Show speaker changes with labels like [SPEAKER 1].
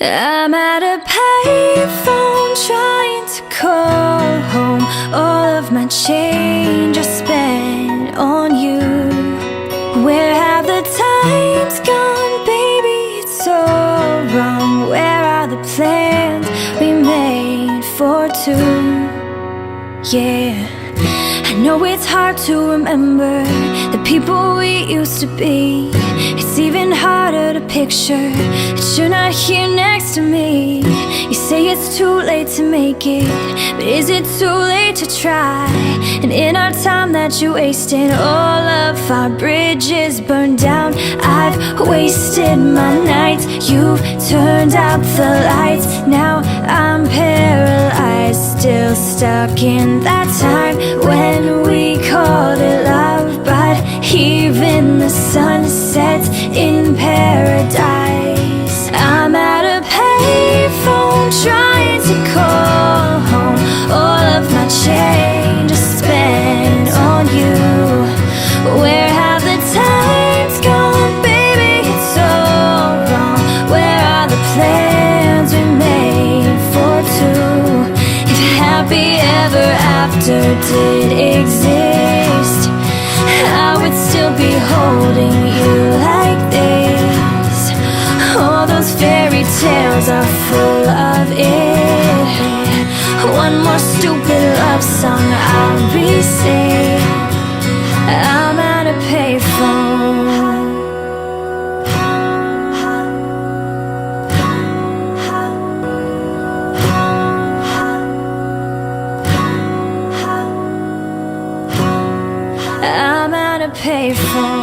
[SPEAKER 1] I'm at a payphone trying to call home. All of my change I spent on you. Where have the times gone, baby? It's so wrong. Where are the plans we made for two? Yeah, I know it's hard to remember the people we used to be. It's even harder to picture that you're not here next to me. You say it's too late to make it, but is it too late to try? And in our time that you wasted, all of our bridges burned down. I've wasted my nights, you've turned out the lights. Now I'm paralyzed, still stuck in that time when we called it love. But even the sun sets in paradise. I'm at a payphone trying to call home. All of my change I spent on you. Where have the times gone, baby? It's so wrong. Where are the plans we made for two? If happy ever after did exist, I would still be holding you like this. All those fairy tales are full of it. One more stupid love song I'll be singing. I'm at a payphone. I'm at a payphone.